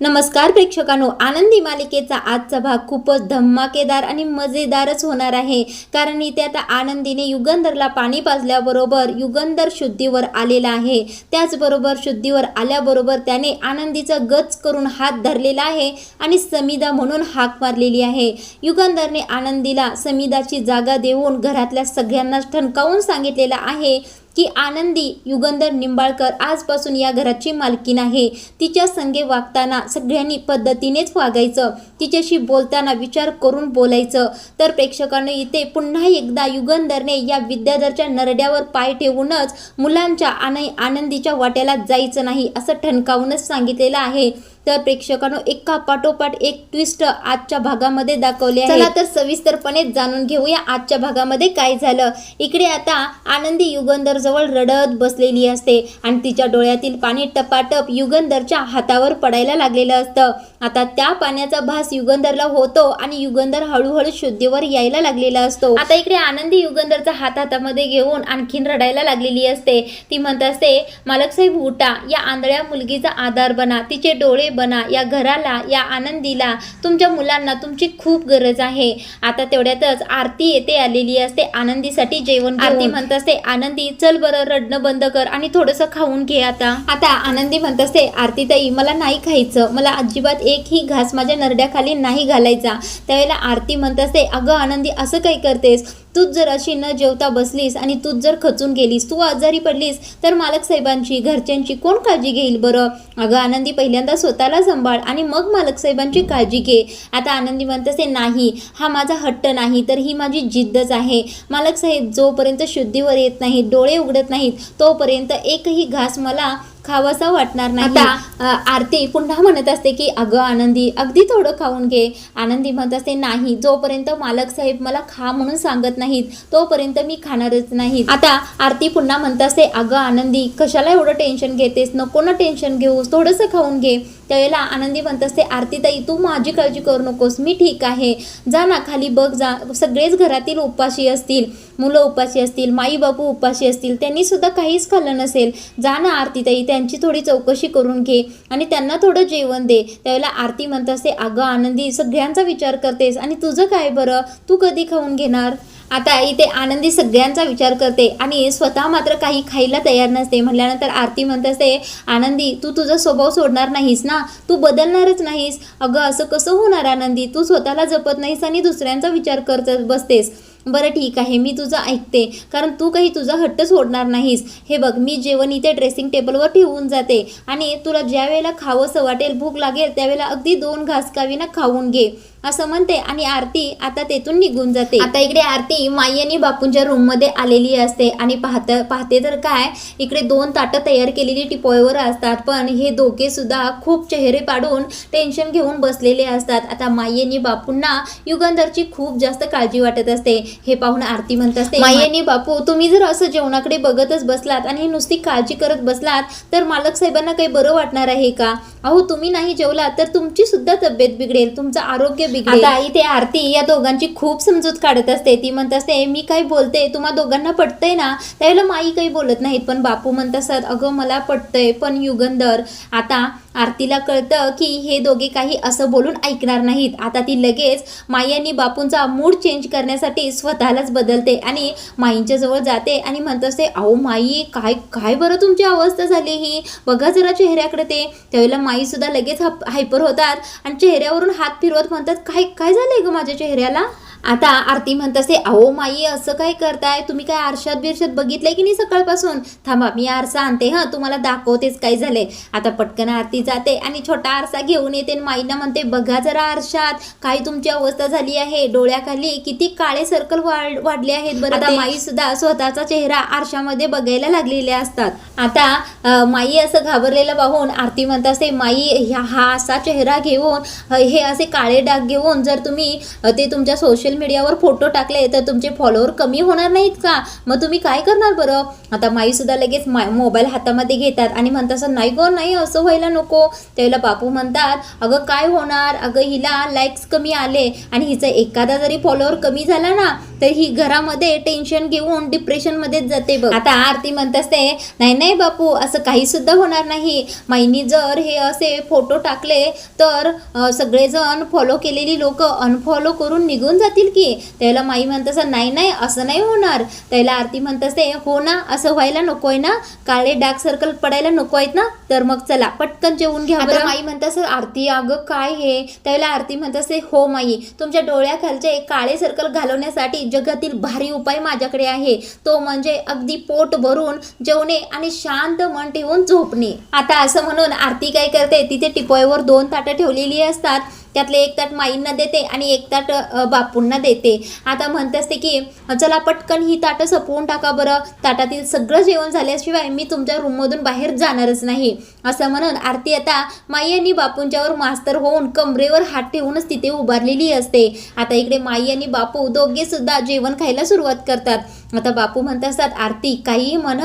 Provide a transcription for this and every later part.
नमस्कार प्रेक्षकांनो, आनंदी मालिकेचा आजचा भाग खूपच धमाकेदार आणि मजेदारच होणार आहे. कारण इथे आता आनंदीने युगंधरला पाणी पाजल्याबरोबर युगंधर शुद्धीवर आलेला आहे. त्याचबरोबर शुद्धीवर आल्याबरोबर त्याने आनंदीचा गच करून हात धरलेला आहे आणि समिधा म्हणून हाक मारलेली आहे. युगंधरने आनंदीला समिधाची जागा देऊन घरातल्या सगळ्यांना ठणकावून सांगितलेला आहे की आनंदी युगंधर निंबाळकर आजपासून या घराची मालकीण आहे. तिच्या संगे वागताना सगळ्यांनी पद्धतीनेच वागायचं, तिच्याशी बोलताना विचार करून बोलायचं. तर प्रेक्षकांना इथे पुन्हा एकदा युगंधरने या विद्याधरच्या नरड्यावर पाय ठेवूनच मुलांच्या आणि आनंदीच्या वाट्याला जायचं नाही असं ठणकावूनच सांगितलेलं आहे. तर प्रेक्षकांनो, एका पाठोपाठ एक ट्विस्ट आजच्या भागामध्ये दाखवले आहे. चला तर सविस्तरपणे जाणून घेऊया आजच्या भागामध्ये काय झालं. इकडे आता आनंदी युगंधर जवळ रडत बसलेली असते आणि तिच्या डोळ्यातील पाणी टपाटप युगंधरच्या हातावर पडायला लागलेलं असतं. आता त्या पाण्याचा भास युगंधरला होतो आणि युगंधर हळूहळू शुद्धीवर यायला लागलेला असतो. आता इकडे आनंदी युगंधरचा हात हातामध्ये घेऊन आणखीन रडायला लागलेली असते. ती म्हणत असते, मालक साहेब उठा, या आंधळ्या मुलगीचा आधार बना, तिचे डोळे बना, या घराला, या आनंदीला, तुमच्या मुलांना तुमची खूप गरज आहे. आता तेवढ्यातच आरती येते आलेली असते आनंदीसाठी जेवण. आरती म्हणत असते, आनंदी चल बरं रडणं बंद कर आणि थोडंसं खाऊन घे. आता आनंदी म्हणत असते, आरती ताई मला नाही खायचं, मला अजिबात एकही घास माझ्या नरड्याखाली नाही घालायचा. त्यावेळेला आरती म्हणत असते, अगं आनंदी असं काही करतेस, तूच जर अशी न जेवता बसलीस आणि तूच जर खचून गेलीस, तू आजारी पडलीस तर मालक साहेबांची घरच्यांची कोण काळजी घेईल बरं. अगं आनंदी पहिल्यांदा स्वतःला सांभाळ आणि मग मालक साहेबांची काळजी घे. आता आनंदी म्हणत असते, नाही, हा माझा हट्ट नाही तर ही माझी जिद्दच आहे. मालक साहेब जोपर्यंत शुद्धीवर येत नाहीत, डोळे उघडत नाहीत, तोपर्यंत एकही घास मला खावासा वाटणार नाही. आता आरती पुन्हा म्हणत असते की अगं आनंदी अगदी थोडं खाऊन घे. आनंदी म्हणत असते, नाही, जोपर्यंत मालक साहेब मला खा म्हणून सांगत नाहीत तोपर्यंत मी खाणारच नाही. आता आरती पुन्हा म्हणत असते, अगं आनंदी कशाला एवढं टेन्शन घेतेस, नको ना टेन्शन घेऊस, थोडंसं खाऊन घे. त्यावेळेला आनंदी म्हणत असते, आरती ताई तू माझी काळजी करू नकोस, मी ठीक आहे, जा ना खाली बघ जा, सगळेच घरातील उपाशी असतील, मुलं उपाशी असतील, माई बापू उपाशी असतील, त्यांनी सुद्धा काहीच खाल्लं नसेल, जा ना आरती ताई त्यांची थोडी चौकशी करून घे आणि त्यांना थोडं जेवण दे. त्यावेळेला आरती म्हणत असते, अगं आनंदी सगळ्यांचा विचार करतेस आणि तुझं काय बरं, तू कधी खाऊन घेणार. आता इथे आनंदी सगळ्यांचा विचार करते आणि स्वतः मात्र काही खायला तयार नसते. म्हटल्यानंतर आरती म्हणत असते, आनंदी तू तुझा स्वभाव सोडणार नाहीस ना, तू बदलणारच नाहीस. अगं असं कसं होणार आनंदी, तू स्वतःला जपत नाहीस आणि दुसऱ्यांचा विचार करत बसतेस. बरं ठीक आहे, मी तुझं ऐकते, कारण तू काही तुझा हट्ट सोडणार नाहीस. हे बघ, मी जेवण इथे ड्रेसिंग टेबलवर ठेवून जाते आणि तुला ज्या वेळेला खावंसं वाटेल, भूक लागेल, त्यावेळेला अगदी 2 घास कावीना खाऊन घे असं म्हणते आणि आरती आता तेथून निघून जाते. आता इकडे आरती माई आणि बापूंच्या रूममध्ये आलेली असते आणि पाहते तर काय, इकडे 2 ताटं तयार केलेली टिपोयवर असतात, पण हे दोघे सुद्धा खूप चेहरे पाडून टेन्शन घेऊन बसलेले असतात. आता माई आणि बापूंना युगंधरची खूप जास्त काळजी वाटत असते. हे पाहून आरती म्हणत असते, माई आणि बापू तुम्ही जर असं जेवणाकडे बघतच बसलात आणि नुसती काळजी करत बसलात तर मालक साहेबांना काही बरं वाटणार आहे का. अहो तुम्ही नाही जेवलात तर तुमची सुद्धा तब्येत बिघडेल, तुमचं आरोग्य बिघडेल. आता इथे आरती या दोघांची खूप समजूत काढत असते. ती म्हणत असते, मी काय बोलते तुम्हा दोघांना पटतंय ना. त्यावेळेला माई काही बोलत नाहीत, पण बापू म्हणत असतात, अगं मला पटतंय पण युगंधर. आता आरतीला कळतं की हे दोघे काही असं बोलून ऐकणार नाहीत. आता ती लगेच माई आणि बापूंचा मूड चेंज करण्यासाठी स्वतःलाच बदलते आणि माईंच्या जवळ जाते आणि म्हणत असते, अहो माई काय काय बरं तुमची अवस्था झाली ही, बघा जरा चेहऱ्याकडे ते. त्यावेळेला माई सुद्धा लगेच हायपर होतात आणि चेहऱ्यावरून हात फिरवत म्हणतात, काय काय झालंय ग माझ्या चेहऱ्याला. आता आरती म्हणत असते, अहो माई असं काय करताय तुम्ही, काय आरशात बिरशात बघितलंय की नाही सकाळपासून. थांबा मी आरसा आणते, तुम्हाला दाखवतेच काय झाले. आता पटकन आरती जाते आणि छोटा आरसा घेऊन येते आणि माईंना म्हणते, बघा जरा आरशात काय तुमची अवस्था झाली आहे, डोळ्याखाली किती काळे सर्कल वाढले आहेत बरं. आता माई सुद्धा स्वतःचा चेहरा आरशामध्ये बघायला लागलेले असतात. आता माई असं घाबरलेलं पाहून आरती म्हणत असते, माई हा असा चेहरा घेऊन, हे असे काळे डाग घेऊन जर तुम्ही ते तुमच्या सोशल मीडियावर फोटो टाकले तर तुमचे फॉलोअर कमी होणार नाहीत का, मग तुम्ही काय करणार बरं. आता माई सुद्धा लगेच मोबाईल हातामध्ये घेतात आणि म्हणतात, नाही गो नाही, असं व्हायला नको. त्यावेळेला बापू म्हणतात, अगं काय होणार, अगं हिला लाईक्स कमी आले आणि हिचं एखादा जरी फॉलोअर कमी झाला ना तर ही घरामध्ये टेन्शन घेऊन डिप्रेशन मध्येच जाते बघ. आता आरती म्हणत असते, नाही नाही बापू, असं काही सुद्धा होणार नाही. माईनी जर हे असे फोटो टाकले तर सगळेजण फॉलो केलेली लोक अनफॉलो करून निघून जातील की. त्याला माई म्हणत असं नाही नाही असं नाही होणार. त्याला आरती म्हणत असते हो ना, असं व्हायला नको आहे ना, काळे डार्क सर्कल पडायला नको आहेत ना, तर मग चला पटकन जेवून घ्या बरं. माई म्हणत असं आरती अगं काय हे. त्याला आरती म्हणत असते हो माई, तुमच्या डोळ्याखालचे काळे सर्कल घालवण्यासाठी जगातील भारी उपाय माझ्याकडे आहे. तो म्हणजे अगदी पोट भरून जेवणे आणि शांत मन ठेवून झोपणे. आता असं म्हणून आरती काय करते, तिथे टिपॉयवर 2 ताटं ठेवलेली असतात. त्यातले एक ताट माईंना देते आणि एक ताट बापूंना देते. आता म्हणत असते की चला पटकन ही ताटं संपवून टाका बरं, ताटातील सगळं जेवण झाल्याशिवाय मी तुमच्या रूममधून बाहेर जाणारच नाही. असं म्हणून आरती आता माई आणि बापूंच्यावर मास्तर होऊन कमरेवर हात ठेवूनच तिथे उभारलेली असते. आता इकडे माई आणि बापू दोघे सुद्धा जेवण खायला सुरुवात करतात. आता बापू म्हणत असतात आरती काही म्हण,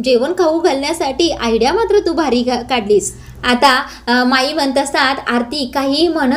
जेवण खाऊ घालण्यासाठी आयडिया मात्र तू भारी काढलीस. आता माई म्हणत असतात आरती काही म्हण,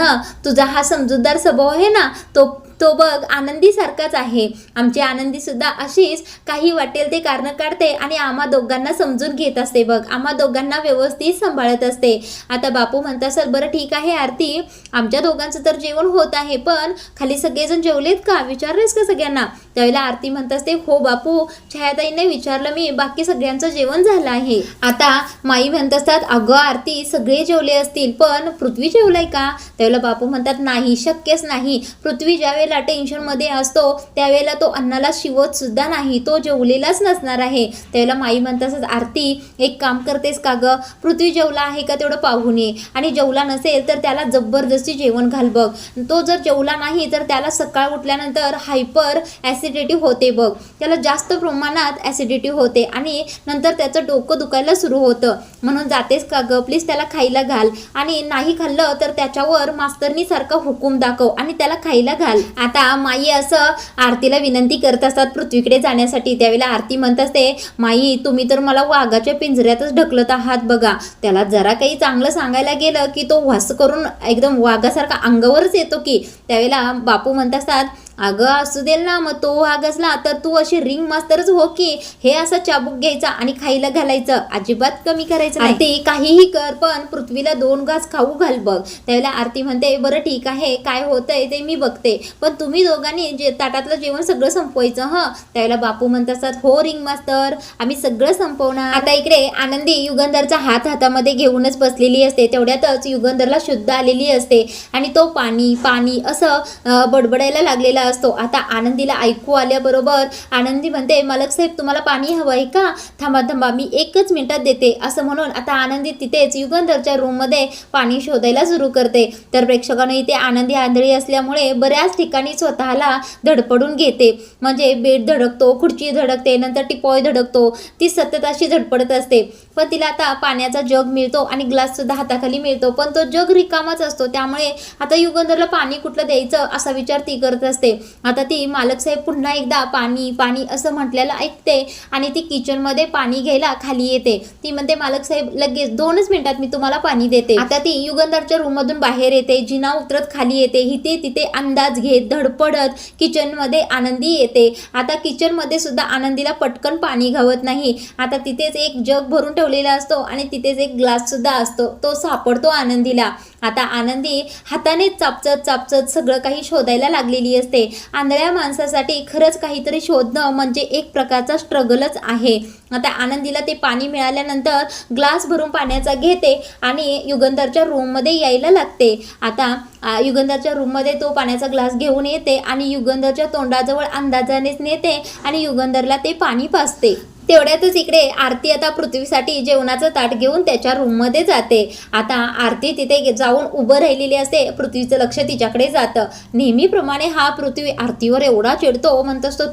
तुझा हा समजूतदार स्वभाव आहे ना, तो बघ आनंदी सारखाच आहे. आमची आनंदी सुद्धा अशीच काही वाटेल ते कारण काढते आणि आम्हा दोघांना समजून घेत असते बघ, आम्हा दोघांना व्यवस्थित सांभाळत असते. आता बापू म्हणत असतात बरं ठीक आहे आरती, आमच्या दोघांचं तर जेवण होत आहे, पण खाली सगळेजण जेवलेत का, विचारलेस का सगळ्यांना. त्यावेळेला आरती म्हणत असते हो बापू, छायाताईंनी विचारलं मी, बाकी सगळ्यांचं जेवण झालं आहे. आता माई म्हणत असतात अगं आरती सगळे जेवले असतील, पण पृथ्वी जेवलाय का. त्यावेळेला बापू म्हणतात नाही, शक्यच नाही. पृथ्वी ज्यावेळेला टेन्शनमध्ये असतो त्यावेळेला तो अन्नाला शिवत सुद्धा नाही, तो जेवलेलाच नसणार आहे. त्यावेळेला माई म्हणतात आरती एक काम करतेस का ग, पृथ्वी जेवला आहे का तेवढं पाहून ये, आणि जेवला नसेल तर त्याला जबरदस्ती जेवण घाल बघ. तो जर जेवला नाही तर त्याला सकाळ उठल्यानंतर हायपर ॲसिडिटी होते बघ, त्याला जास्त प्रमाणात ॲसिडिटी होते आणि नंतर त्याचं डोकं दुखायला सुरू होतं. म्हणून जातेस का ग, प्लीज त्याला खायला घाल, आणि नाही खाल्लं तर त्याच्यावर मास्तरनीसारखा हुकूम दाखव आणि त्याला खायला घाल. आता माई असं आरतीला विनंती करत असतात पृथ्वीकडे जाण्यासाठी. त्यावेळेला आरती म्हणत असते माई तुम्ही तर मला वाघाच्या पिंजऱ्यातच ढकलत आहात बघा. त्याला जरा काही चांगलं सांगायला गेलं की तो वास करून एकदम वाघासारखा अंगावरच येतो की. त्यावेळेला बापू म्हणत असतात अगं असू देल ना, मग तो वाघ असला तर तू अशी रिंग मास्तरच हो की, हे असं चाबूक घ्यायचा आणि खायला घालायचं, अजिबात कमी करायचं नाही. आरती काहीही कर पण पृथ्वीला 2 घास खाऊ घाल बघ. त्यावेळेला आरती म्हणते बरं ठीक आहे, काय होतंय ते मी बघते, पण तुम्ही दोघांनी ताटातलं जेवण सगळं संपवायचं हं. त्यावेळेला बापू म्हणत असतात हो रिंग मास्तर, आम्ही सगळं संपवणार. आता इकडे आनंदी युगंधरचा हात हातामध्ये घेऊनच बसलेली असते. तेवढ्यातच युगंधरला शुद्ध आलेली असते आणि तो पाणी पाणी असं बडबडायला लागलेला असतो. आता आनंदीला ऐकू आल्याबरोबर आनंदी म्हणते मालक साहेब तुम्हाला पाणी हवं आहे का, थांबा थांबा मी 1 मिनिटात देते. असं म्हणून आता आनंदी तिथेच युगंधरच्या रूममध्ये पाणी शोधायला सुरू करते. तर प्रेक्षकांनी इथे आनंदी आंधळी असल्यामुळे बऱ्याच ठिकाणी स्वतःला धडपडून घेते, म्हणजे बेड धडकतो, खुर्ची धडकते, नंतर टिपॉय धडकतो, ती सतत अशी धडपडत असते. पण तिला आता पाण्याचा जग मिळतो आणि ग्लास सुद्धा हाताखाली मिळतो, पण तो जग रिकामाच असतो. त्यामुळे आता युगंधरला पाणी कुठलं द्यायचं असा विचार ती करत असते. आता ती मालक साहेब पुन्हा एकदा पाणी पाणी असं म्हटलेलं ऐकते आणि ती किचनमध्ये पाणी घ्यायला खाली येते. ती म्हणते मालक साहेब लगेच 2च मिनिटात मी तुम्हाला पाणी देते. आता ती युगंधरच्या रूममधून बाहेर येते, जिना उतरत खाली येते, इथे तिथे अंदाज घेत धडपडत किचनमध्ये आनंदी येते. आता किचनमध्ये सुद्धा आनंदीला पटकन पाणी घावत नाही. आता तिथेच एक जग भरून ठेवलेला असतो आणि तिथेच एक ग्लास सुद्धा असतो, तो सापडतो आनंदीला. आता आनंदी हाताने चापचत चापचत सगळं काही शोधायला लागलेली असते. आंधळ्या माणसासाठी खरंच काहीतरी शोधणं म्हणजे एक प्रकारचा स्ट्रगलच आहे. आता आनंदीला ते पाणी मिळाल्यानंतर ग्लास भरून पाण्याचा घेते आणि युगंधरच्या रूममध्ये यायला लागते. आता युगंधरच्या रूममध्ये तो पाण्याचा ग्लास घेऊन येते आणि युगंधरच्या तोंडाजवळ अंदाजानेच नेते आणि युगंधरला ते पाणी पाजते. तेवढ्यातच इकडे आरती आता पृथ्वीसाठी जेवणाचं ताट घेऊन त्याच्या रूममध्ये जाते. आता आरती तिथे जाऊन उभं राहिलेली असते, पृथ्वीचं लक्ष तिच्याकडे जातं. नेहमीप्रमाणे हा पृथ्वी आरतीवर एवढा चिडतो, म्हणत असतो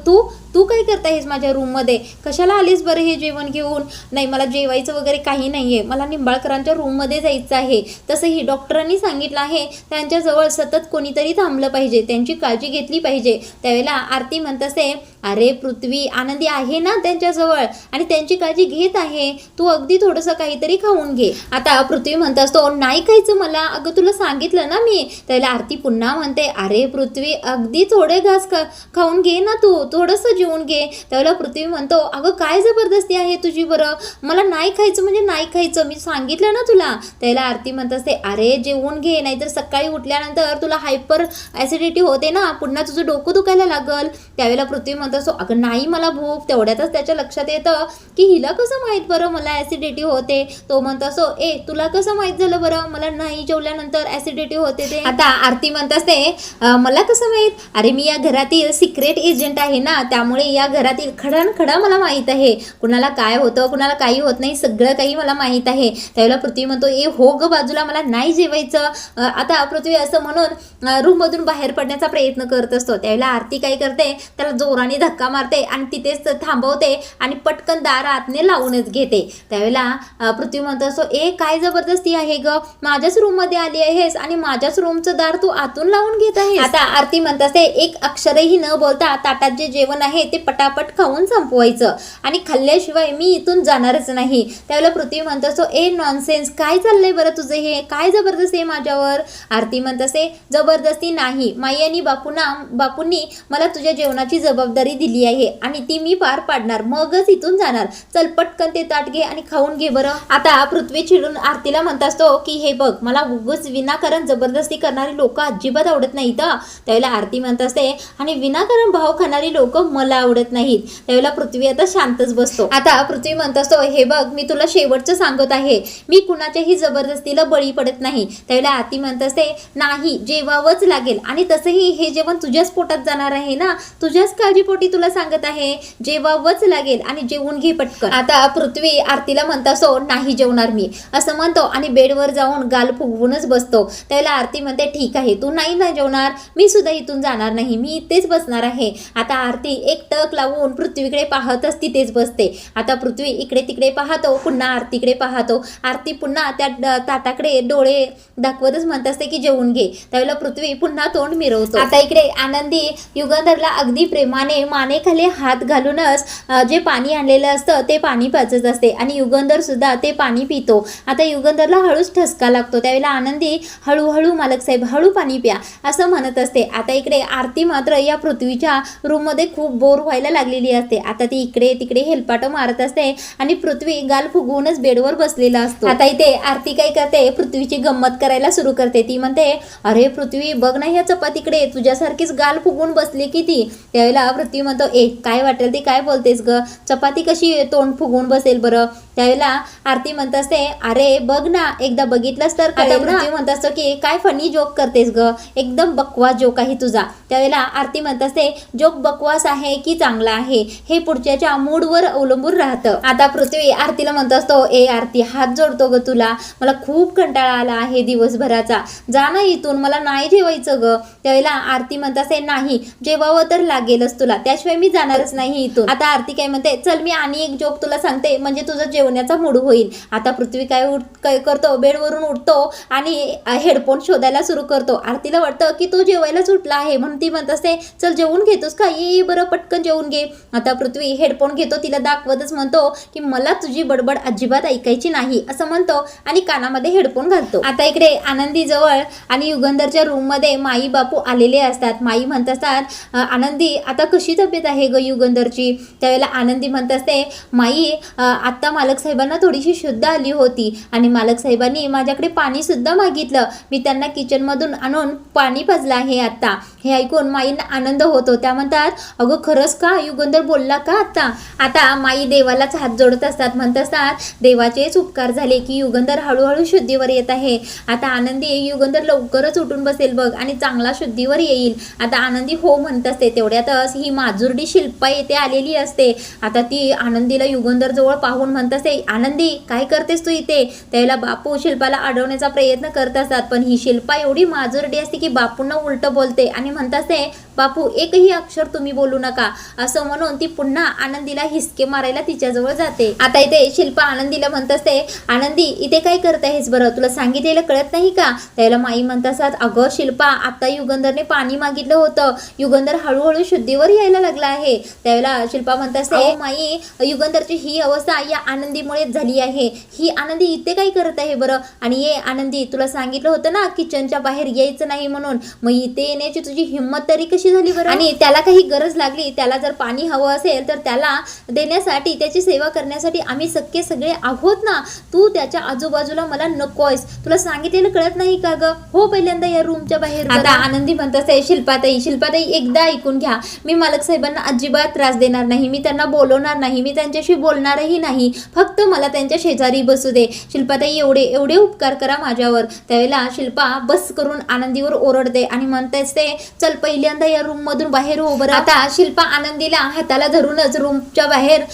तू काय करतायस माझ्या रूममध्ये, कशाला आलीस बरं हे जेवण घेऊन. नाही मला जेवायचं वगैरे काही नाही आहे, मला निंबाळकरांच्या रूममध्ये जायचं आहे. तसंही डॉक्टरांनी सांगितलं आहे त्यांच्याजवळ सतत कोणीतरी थांबलं पाहिजे, त्यांची काळजी घेतली पाहिजे. त्यावेळेला आरती म्हणत असते अरे पृथ्वी, आनंदी आहे ना त्यांच्याजवळ आणि त्यांची काळजी घेत आहे, तू अगदी थोडंसं काहीतरी खाऊन घे. आता पृथ्वी म्हणत असतो नाही खायचं मला, अगं तुला सांगितलं ना मी. त्याला आरती पुन्हा म्हणते अरे पृथ्वी अगदी थोडे घास खाऊन घे ना, तू थोडंसं जेवून घे. त्यावेळेला पृथ्वी म्हणतो अगं काय जबरदस्ती आहे तुझी बरं, मला नाही खायचं म्हणजे नाही खायचं, मी सांगितलं ना तुला. त्याला आरती म्हणत असते अरे जेवून घे, नाहीतर सकाळी उठल्यानंतर तुला हायपर ॲसिडिटी होते ना, पुन्हा तुझं डोकं दुखायला लागल. त्यावेळेला पृथ्वी म्हणत असतो अगं नाही मला भूक. तेवढ्यातच त्याच्या लक्षात येतं की हिला कसं माहीत बरं मला ॲसिडिटी होते. तो म्हणत असतो तुला कसं माहीत झालं बरं मला नाही जेवल्यानंतर ॲसिडिटी होते ते. आता आरती म्हणत असते मला कसं माहीत, अरे मी या घरातील सिक्रेट एजंट आहे ना, त्यामुळे या घरातील खडानखडा मला माहीत आहे, कुणाला काय होतं कुणाला काही होत नाही, सगळं काही मला माहीत आहे. त्यावेळेला पृथ्वी म्हणतो हो ग बाजूला, मला नाही जेवायचं. आता पृथ्वी असं म्हणून रूममधून बाहेर पडण्याचा प्रयत्न करत असतो. त्यावेळेला आरती काय करते, त्याला जोराने धक्का मारते आणि तिथेच थांबवते आणि पटकन दार आतने लावूनच घेते. त्यावेळेला पृथ्वी म्हणत असतो काय जबरदस्ती आहे ग, माझ्याच रूममध्ये आली आहेस आणि माझ्याच रूमचं दार तू आतून लावून घेत आहे. आता आरती म्हणत असते एक अक्षरही न बोलता ताटात जे जेवण आहे ते पटापट खाऊन संपवायचं आणि खाल्ल्याशिवाय मी इथून जाणारच नाही. त्यावेळेला पृथ्वी म्हणत असतो नॉनसेन्स, काय चाललंय बरं तुझं, हे काय जबरदस्ती आहे माझ्यावर. आरती म्हणत असते जबरदस्ती नाही, माई आणि बापूंनी मला तुझ्या जेवणाची जबाबदारी दिली आहे आणि ती मी पार पाडणार, मगच इथून जाणार. चल पटकन ते ताट घे आणि खाऊन घे बरं. आता पृथ्वी चिडून आरतीला म्हणत असतो की हे बघ, मला उगाच विनाकारण जबरदस्ती करणारी लोक अजिबात आवडत नाहीत. त्यावेळेला आरती म्हणत असते आणि विनाकारण भाव खाणारी लोक मला आवडत नाहीत. त्यावेळेला पृथ्वी आता शांतच बसतो. आता पृथ्वी म्हणत असतो हे बघ, मी तुला शेवटचं सांगत आहे, मी कुणाच्याही जबरदस्तीला बळी पडत नाही. त्यावेळेला आरती म्हणत असते नाही, जेवावंच लागेल आणि तसंही हे जेवण तुझ्याच पोटात जाणार आहे ना, तुझ्याच काळजीपोटी तुला सांगत आहे, जेवावंच लागेल आणि जेवून घे पटकन. आता पृथ्वी आरतीला म्हणत असतो नाही जेवणार मी, असं म्हणतो आणि बेडवर जाऊन गाल फुगवूनच बसतो. त्यावेळेला आरती म्हणते ठीक आहे, तू नाही जेवणार, मी सुद्धा इथून जाणार नाही, मी इथेच बसणार आहे. आता आरती एक टक लावून पृथ्वीकडे पाहतच तिथेच बसते. आता पृथ्वी इकडे तिकडे पाहतो, पुन्हा आरतीकडे पाहतो. आरती पुन्हा त्या ताटाकडे डोळे दाखवतच म्हणत असते की जेवून घे. त्यावेळेला पृथ्वी पुन्हा तोंड मिरवतो. आता इकडे आनंदी युगंधरला अगदी प्रेमाने मानेखाली हात घालूनच जे पाणी आणलेलं असतं ते पाणी पाजत असते आणि युगंधर सुद्धा ते पाणी पितो. आता युगंधरला हळूच ठसका लागतो. त्यावेळेला आनंदी हळूहळू मालक साहेब हळू पाणी प्या असं म्हणत असते. आता इकडे आरती मात्र या पृथ्वीच्या रूममध्ये खूप बोर व्हायला लागलेली असते. आता ती इकडे तिकडे हेलपाटं मारत असते आणि पृथ्वी गाल फुगवूनच बेडवर बसलेला असतो. आता इथे आरती काय करते, पृथ्वीची गंमत करायला सुरू करते. ती म्हणते अरे पृथ्वी बघ ना, ह्या चपातीकडे तुझ्यासारखीच गाल फुगवून बसली की ती. त्यावेळेला पृथ्वी म्हणतो काय वाटेल ती काय बोलतेस ग, चपाती कशी तोंड फुगवून बसेल बरं. त्यावेळेला आरती म्हणत असते अरे बघ ना, एकदा बघितलंस तर. आता पृथ्वी म्हणत असतो की काय फनी जोक करतेस ग, एकदम बकवास जोक आहे तुझा. त्यावेळेला आरती म्हणत असते जोक बकवास आहे की चांगला आहे हे पुढच्याच्या मूडवर अवलंबून राहतं. आता पृथ्वी आरतीला म्हणत असतो आरती हात जोडतो ग तुला, मला खूप कंटाळा आला आहे दिवसभराचा, जा ना इथून, मला नाही जेवायचं ग. त्यावेळेला आरती म्हणत असते नाही, जेवावं तर लागेलच तुला, त्याशिवाय मी जाणारच नाही इथून. आता आरती काय म्हणते चल मी आणि एक जोक तुला सांगते म्हणजे तुझं जेवण्याचा मूड होईल. आता पृथ्वी काय करतो, बेडवरून उठतो आणि हेडफोन शोधायला सुरू करतो. आरतीला वाटतं की तो जेवायलाच उठला आहे म्हणून ती म्हणत असते चल जेवून घेतोस का, ये बरं पटकन जेवून घे. आता पृथ्वी हेडफोन घेतो, तिला दाखवतच म्हणतो की मला तुझी बडबड अजिबात ऐकायची नाही असं म्हणतो आणि कानामध्ये हेडफोन घालतो. आता इकडे आनंदी जवळ आणि युगंधरच्या रूममध्ये माई बापू आलेले असतात. माई म्हणत असतात आनंदी आता कशी तब्येत आहे ग युगंधरची. त्यावेळेला आनंदी म्हणत असते माई आत्ता मालक साहेबांना थोडीशी शुद्ध आली होती आणि मालक साहेबांनी माझ्याकडे पाणी सुद्धा मागितलं, मी त्यांना किचनमधून आणून पाणी पाजलं आहे आत्ता. हे ऐकून माईंना आनंद होतो. त्या म्हणतात अगं खरंच का, युगंधर बोलला का आत्ता. आता माई देवालाच हात जोडत असतात, म्हणत असतात देवाचेच उपकार झाले की युगंधर हळूहळू शुद्धीवर येत आहे. आता आनंदी युगंधर लवकरच उठून बसेल बघ आणि चांगला शुद्धीवर येईल. आता आनंदी हो म्हणत असते. तेवढ्यातच ही माजुरडी शिल्पा येथे आलेली असते. आता ती आनंदीला युगंधर जवळ पाहून म्हणत असते आनंदी काय करतेस तू इथे. त्यावेळेला बापू शिल्पाला अडवण्याचा प्रयत्न करत असतात पण ही शिल्पा एवढी माजुरडी असते की बापूंना उलट बोलते आणि म्हणत असते बापू एकही अक्षर तुम्ही बोलू नका असं म्हणून ती पुन्हा आनंदीला हिसके मारायला तिच्याजवळ जाते. आता इथे शिल्पा आनंदीला म्हणत असते, आनंदी इथे काय करत आहेस बरं, तुला सांगितलेलं कळत नाही का? त्याला माई म्हणत असतात, अगं शिल्पा आता युगंधरने पाणी मागितलं होतं, युगंधर हळूहळू शुद्धीवर यायला लागला आहे. त्यावेळेला शिल्पा म्हणत असते, माई युगंधरची ही अवस्था या आनंदीमुळेच झाली आहे. ही आनंदी इथे काय करत आहे बरं? आणि ये आनंदी, तुला सांगितलं होतं ना किचनच्या बाहेर यायचं नाही म्हणून, मग इथे येण्याची तुझी हिंमत तरी कशी झाली बरं? आणि त्याला काही गरज लागली, त्याला जर पाणी हवं असेल तर त्याला देण्यासाठी, त्याची सेवा करण्यासाठी आम्ही सगळे आहोत ना. तू त्याच्या आजूबाजूला मला नकोयस, तुला सांगितलेलं कळत नाही का ग? हो पहिल्यांदा या रूमच्या बाहेर. आता आनंदी म्हणत असते, शिल्पाताई एकदा ऐकून घ्या, मी मालक साहेबांना अजिबात त्रास देणार नाही, मी त्यांना बोलवणार नाही, मी त्यांच्याशी बोलणारही नाही, फक्त मला त्यांच्या शेजारी बसू दे. शिल्पाताई एवढे उपकार करा माझ्यावर. त्यावेळेला शिल्पा बस करून आनंदीवर ओरडते आणि म्हणते असते, चल पहिल्यांदा या रूम मधून बाहेर हो बरं. आता शिल्पा आनंदीला हाताला धरूनच रूमच्या बाहेर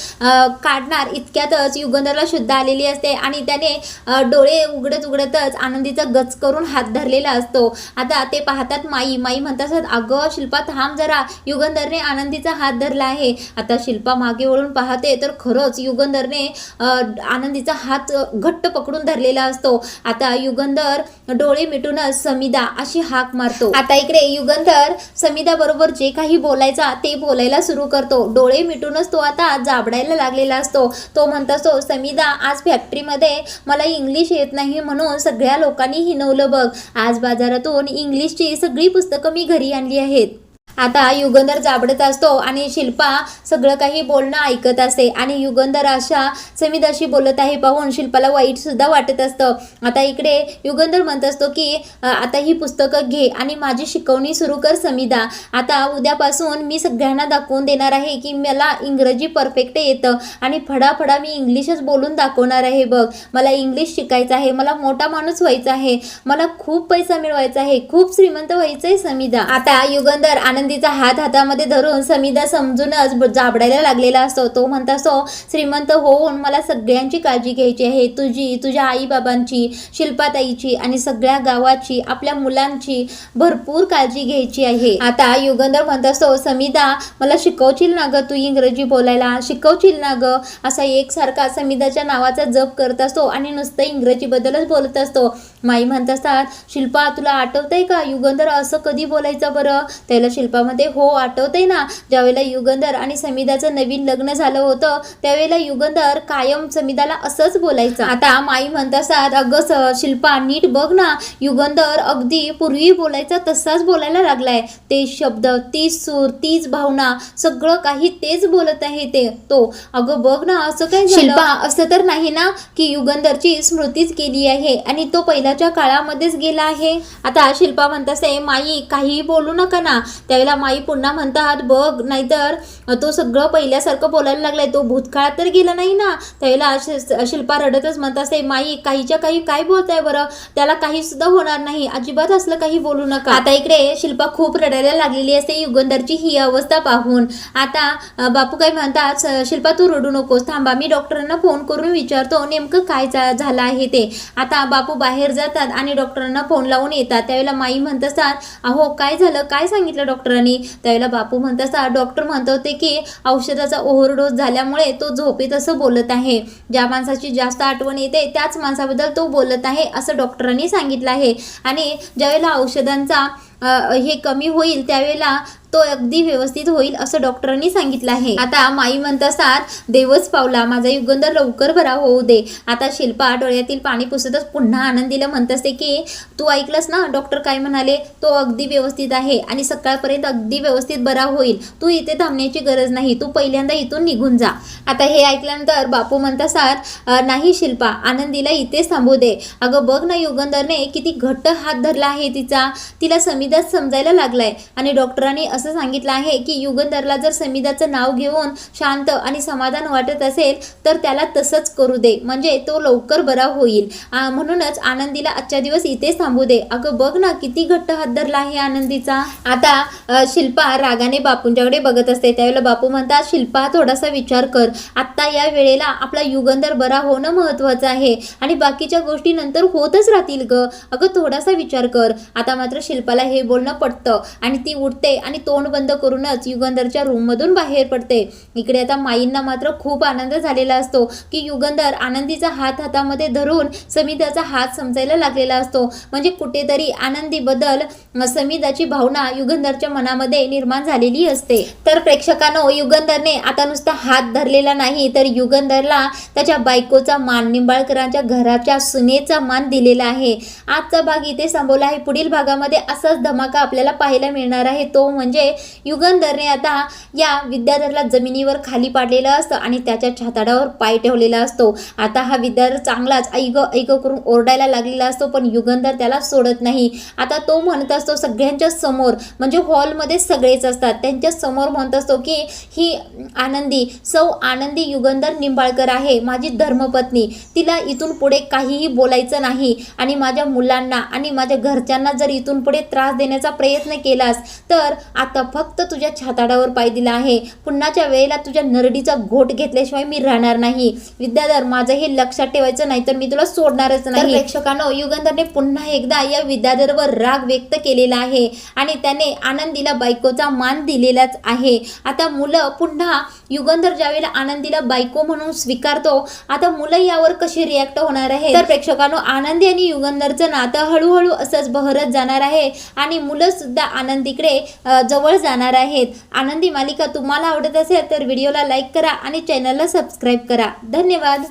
काढणार इतक्यातच युगंधरला शुद्ध आलेली असते आणि त्याने डोळे उघडतच आनंदीचा गच करून हात धरलेला असतो. आता ते पाहतात माई म्हणतात, अगं शिल्पा थांब जरा, युगंधरने आनंदीचा हात धरला आहे. आता शिल्पा मागे वळून पाहते तर खरंच युगंधरने आनंदीचा हात घट्ट पकडून धरलेला असतो. आता युगंधर डोळे मिटूनच समिधा अशी हाक मारतो. आता इकडे युगंधर समिधा बरोबर जे काही बोलायचा ते बोलायला सुरू करतो. डोळे मिटूनच तो आता जाबडायला लागलेला असतो. तो म्हणत असतो, समिधा आज फॅक्टरीमध्ये मला इंग्लिश येत नाही म्हणून सगळ्या लोकांनी हिणवलं बघ. आज बाजारातून इंग्लिशची सगळी पुस्तकं मी घरी आणली आहेत. आता युगंधर जाबडत असतो आणि शिल्पा सगळं काही बोलणं ऐकत असते आणि युगंधर अशा समिधाशी बोलत आहे पाहून शिल्पाला वाईट सुद्धा वाटत असतं. आता इकडे युगंधर म्हणत असतो की आता ही पुस्तकं घे आणि माझी शिकवणी सुरू कर समिधा. आता उद्यापासून मी सगळ्यांना दाखवून देणार आहे की मला इंग्रजी परफेक्ट येतं आणि फडाफडा मी इंग्लिशच बोलून दाखवणार आहे बघ. मला इंग्लिश शिकायचं आहे, मला मोठा माणूस व्हायचा आहे, मला खूप पैसा मिळवायचा आहे, खूप श्रीमंत व्हायचंय समिधा. आता युगंधर आनंदीचा हात हातामध्ये धरून समिधा समजूनच जाबडायला लागलेला असतो. तो म्हणत असतो, श्रीमंत होऊन मला सगळ्यांची काळजी घ्यायची आहे, तुझी, तुझ्या आई बाबांची, शिल्पाताईची आणि सगळ्या गावाची, आपल्या मुलांची भरपूर काळजी घ्यायची आहे. आता युगंधर म्हणत असतो, समिधा मला शिकवशील ना ग, तू इंग्रजी बोलायला शिकवशील ना ग? असा एकसारखा समिधाच्या नावाचा जप करत असतो आणि नुसतं इंग्रजी बद्दलच बोलत असतो. माई म्हणत असतात, शिल्पा तुला आठवतंय का युगंधर असं कधी बोलायचं बरं? त्याला शिल्पामध्ये हो आठवतंय ना, ज्यावेळेला युगंधर आणि समिधाचं नवीन लग्न झालं होतं त्यावेळेला युगंधर कायम समिधाला असंच बोलायचं. आता माई म्हणत असतात, अगं शिल्पा नीट बघ ना, युगंधर अगदी पूर्वी बोलायचा तसाच बोलायला लागलाय. ते शब्द, तीच सूर, तीच भावना, सगळं काही तेच बोलत आहे तो. अगं बघ ना असं काय झालं? शिल्पा असं तर नाही ना की युगंधरची स्मृतीच गेली आहे आणि तो पहिल्याच्या काळामध्येच गेला आहे? आता शिल्पा म्हणत असते, माई काही बोलू नका ना. त्यावेळेला माई पुन्हा म्हणतात, बघ नाहीतर तो सगळं पहिल्यासारखं बोलायला लागलाय, तो भूतकाळात तर गेला नाही ना. त्यावेळेला शिल्पा रडतच म्हणत असते, माई काहीच्या काही काय बोलताय बरं, त्याला काही सुद्धा होणार नाही, अजिबात असलं काही बोलू नका. आता इकडे शिल्पा खूप रडायला लागलेली असते युगंधरची ही अवस्था पाहून. आता बापू काय म्हणतात, शिल्पा तू रडू नकोस, थांबा मी डॉक्टरांना फोन करून विचारतो नेमकं काय झालं आहे ते. आता बापू बाहेर जातात आणि डॉक्टरांना फोन लावून येतात. त्यावेळेला माई म्हणत असतात, अहो काय झालं, काय सांगितलं डॉक्टरांनी? त्यावेळेला बापू म्हणत असतात, डॉक्टर म्हणत होते की औषधाचा ओव्हरडोस झाल्यामुळे तो झोपेत असं बोलत आहे, ज्या माणसाची जास्त आठवण येते त्याच माणसाबद्दल तो बोलत आहे असं डॉक्टरांनी सांगितलं आहे. आणि ज्यावेळेला औषधांचा हे कमी होईल त्यावेळेला तो अगदी व्यवस्थित होईल असं डॉक्टरांनी सांगितलं आहे. आता माई म्हणत असतात, देवच पावला, माझा युगंधर लवकर बरा होऊ दे. आता शिल्पा डोळ्यातील पाणी पुसतच पुन्हा आनंदीला म्हणत असते की तू ऐकलंस ना डॉक्टर काय म्हणाले, तो अगदी व्यवस्थित आहे आणि सकाळपर्यंत अगदी व्यवस्थित बरा होईल, तू इथे थांबण्याची गरज नाही, तू पहिल्यांदा इथून निघून जा. आता हे ऐकल्यानंतर बापू म्हणत असतात, नाही शिल्पा, आनंदीला इथेच थांबू दे. अगं बघ ना युगंधरने किती घट्ट हात धरला आहे तिला समिधाच समजायला लागलाय आणि डॉक्टरांनी असं सांगितलं आहे की युगंधरला जर समिधाचं नाव घेऊन शांत आणि समाधान वाटत असेल तर त्याला तसंच करू दे, म्हणजे तो लवकर बरा होईल. म्हणूनच आनंदीला आजच्या दिवस इथेच थांबू दे. अगं बघ ना किती घट्ट हात धरला आहे आनंदीचा. आता शिल्पा रागाने बापूंच्याकडे बघत असते. त्यावेळेला बापू म्हणतात, शिल्पा थोडासा विचार कर, आत्ता या वेळेला आपला युगंधर बरा होणं महत्वाचं आहे आणि बाकीच्या गोष्टी नंतर होतच राहतील ग. अगं थोडासा विचार कर. आता मात्र शिल्पाला हे बोलणं पटतं आणि ती उठते आणि तोंड बंद करूनच युगंधरच्या रूममधून बाहेर पडते. इकडे आता माईंना मात्र खूप आनंद झालेला असतो की युगंधर आनंदीचा हात हातामध्ये धरून समिधाचा हात समजायला लागलेला असतो. म्हणजे कुठेतरी आनंदीबद्दल समिधाची भावना युगंधरच्या मनामध्ये निर्माण झालेली असते. तर प्रेक्षकांनो, युगंधरने आता नुसता हात धरलेला नाही तर युगंधरला त्याच्या बायकोचा मान, निंबाळकरांच्या घराच्या सुनेचा मान दिलेला आहे. आजचा भाग इथे संपवला आहे. पुढील भागामध्ये असाच धमाका आपल्याला पाहायला मिळणार आहे. तो म्हणजे युगंधरने आता या विद्याधरला जमिनीवर खाली पाडलेलं असतं आणि त्याच्या छाताडावर पाय ठेवलेला असतो. आता हा विद्याधर चांगलाच ऐक ऐक करून ओरडायला लागलेला असतो, पण युगंधर त्याला सोडत नाही. आता तो म्हणत असतो सगळ्यांच्या समोर, म्हणजे हॉलमध्ये सगळेच असतात, त्यांच्या समोर म्हणत असतो की ही आनंदी, सौ आनंदी युगंधर निंबाळकर आहे, माझी धर्मपत्नी. तिला इथून पुढे काहीही बोलायचं नाही आणि माझ्या मुलांना आणि माझ्या घरच्यांना जर इथून पुढे त्रास देण्याचा प्रयत्न केलास तर आता फक्त तुझ्या छाताडावर पाय दिला आहे. पुन्हाच्या वेळेला तुझ्या नरडीचा घोट घेतल्याशिवाय मी राहणार नाही. विद्याधर, माझं हे लक्षात ठेवायचं नाही तर मी तुला सोडणारच नाही. प्रेक्षकांनो, युगंधरने पुन्हा एकदा या विद्याधरवर राग व्यक्त केलेला आहे आणि त्याने आनंदीला बायकोचा मान दिलेलाच आहे. आता मुलं पुन्हा युगंधर ज्यावेळेला आनंदीला बायको म्हणून स्वीकारतो, आता मुलं यावर कशी रिॲक्ट होणार आहे? तर प्रेक्षकांनो, आनंदी आणि युगंधरचं नातं हळूहळू असंच बहरत जाणार आहे आणि मुलं सुद्धा आनंदीकडे जवळ जाणार आहेत. आनंदी मालिका तुम्हाला आवडत असेल तर व्हिडिओला लाईक करा आणि चॅनलला सबस्क्राईब करा. धन्यवाद.